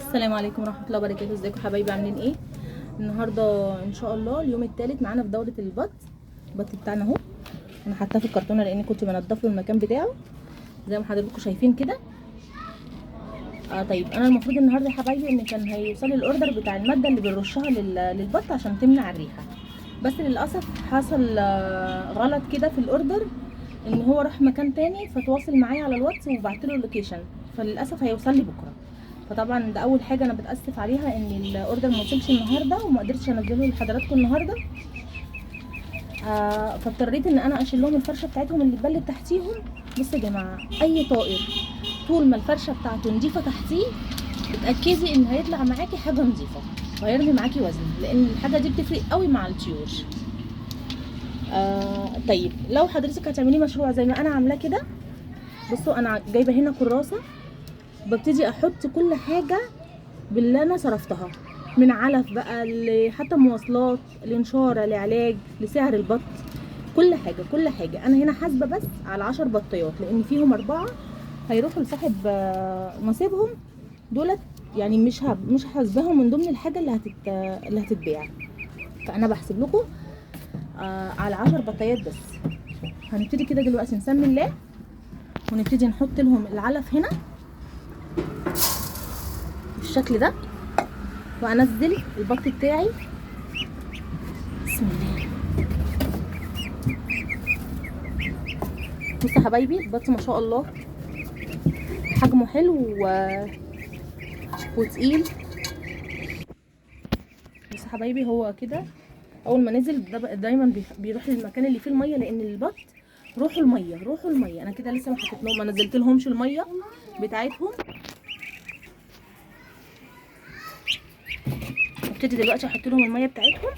السلام عليكم ورحمه الله وبركاته. ازيكم حبايبي؟ عاملين ايه؟ النهارده ان شاء الله اليوم الثالث معانا في دوره البط بتاعنا اهو. انا حاطاه في الكرتونه لاني كنت بنضف له المكان بتاعه زي ما حضراتكم شايفين كده. طيب انا المفروض النهارده يا حبايبي ان كان هيوصل لي الاوردر بتاع الماده اللي بنرشها للبط عشان تمنع الريحه، بس للاسف حصل غلط كده في الاوردر، ان هو راح مكان تاني فتواصل معايا على الواتس وبعت له اللوكيشن، فللاسف هيوصل لي بكره. فطبعا ده اول حاجه انا بتاسف عليها ان الاوردر ما وصلش النهارده وما قدرتش انزله لحضراتكم النهارده. فاضطريت ان انا اشيل لهم الفرشه بتاعتهم اللي اتبلت تحتيهم. بصوا يا جماعه، اي طائر طول ما الفرشه بتاعته نضيفه تحتيه اتاكدي ان هيطلع معاكي حاجه نضيفه وهيرمي معاكي وزن، لان الحاجه دي بتفرق قوي مع الطيور. طيب لو حضرتك هتعملي مشروع زي ما انا عاملاه كده، بصوا انا جايبه هنا كراسه ببتدي احط كل حاجه باللي انا صرفتها، من علف بقى حتى مواصلات لنشاره لعلاج لسعر البط، كل حاجه انا هنا حاسبه بس على 10 بطيات، لان فيهم 4 هيروحوا لصاحب نصيبهم دولت، يعني مش حاسباهم من ضمن الحاجه اللي هتتباع. فانا بحسب لكم على 10 بطيات بس. هنبتدي كده دلوقتي نسمي الله ونبتدي نحط لهم العلف هنا بالشكل ده، وانزل البط بتاعي. بسم الله. بصوا يا حبايبي البط ما شاء الله حجمه حلو وتقيل. بصوا يا حبايبي هو كده اول ما نزل دايما بيروح للمكان اللي فيه الميه، لان البط روحوا الميه. انا كده لسه ما حطيت لهم، ما نزلت لهمش الميه بتاعتهم. هبتدي دلوقتي احط لهم الميه بتاعتهم،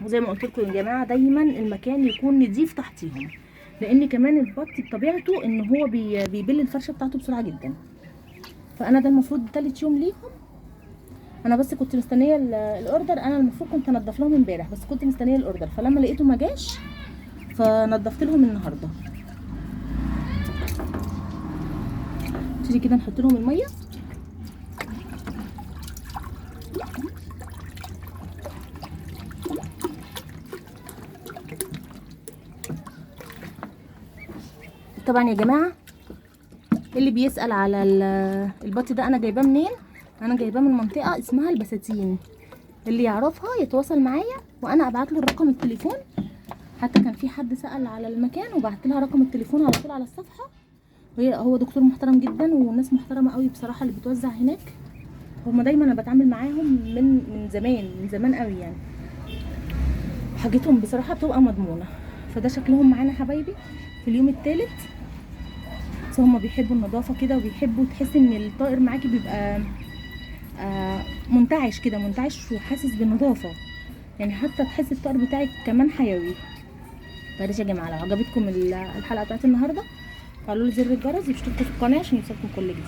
وزي ما قلت لكم يا جماعه دايما المكان يكون نضيف تحتيهم، لان كمان البط بطبيعته ان هو بيبل الفرشه بتاعته بسرعه جدا. فانا ده المفروض تالت يوم ليهم. انا بس كنت مستنيه الاوردر، انا المفروض كنت انضف لهم امبارح بس كنت مستنيه الاوردر، فلما لقيته ما جاش فنضفت لهم النهارده. نبتدي كده نحط لهم الميه. طبعا يا جماعه اللي بيسأل على البط ده انا جايباه منين، انا جايباه من منطقه اسمها البساتين، اللي يعرفها يتواصل معايا وانا ابعت له رقم التليفون. حتى كان في حد سأل على المكان وبعت لها رقم التليفون على طول على الصفحه. هو دكتور محترم جدا والناس محترمه قوي بصراحه اللي بتوزع هناك. هما دايما انا بتعامل معاهم من زمان قوي يعني، حاجتهم بصراحه بتبقى مضمونه. فده شكلهم معانا حبايبي في اليوم الثالث. هما بيحبوا النظافه كده وبيحبوا تحس ان الطائر معاكي بيبقى منتعش كده، منتعش وحاسس بالنظافه، يعني حتى تحس الطائر بتاعك كمان حيوي. معلش يا جماعه لو عجبتكم الحلقه بتاعت النهارده فعلوا لي زر الجرس واشتركوا في القناه عشان يوصلكم كل جديد.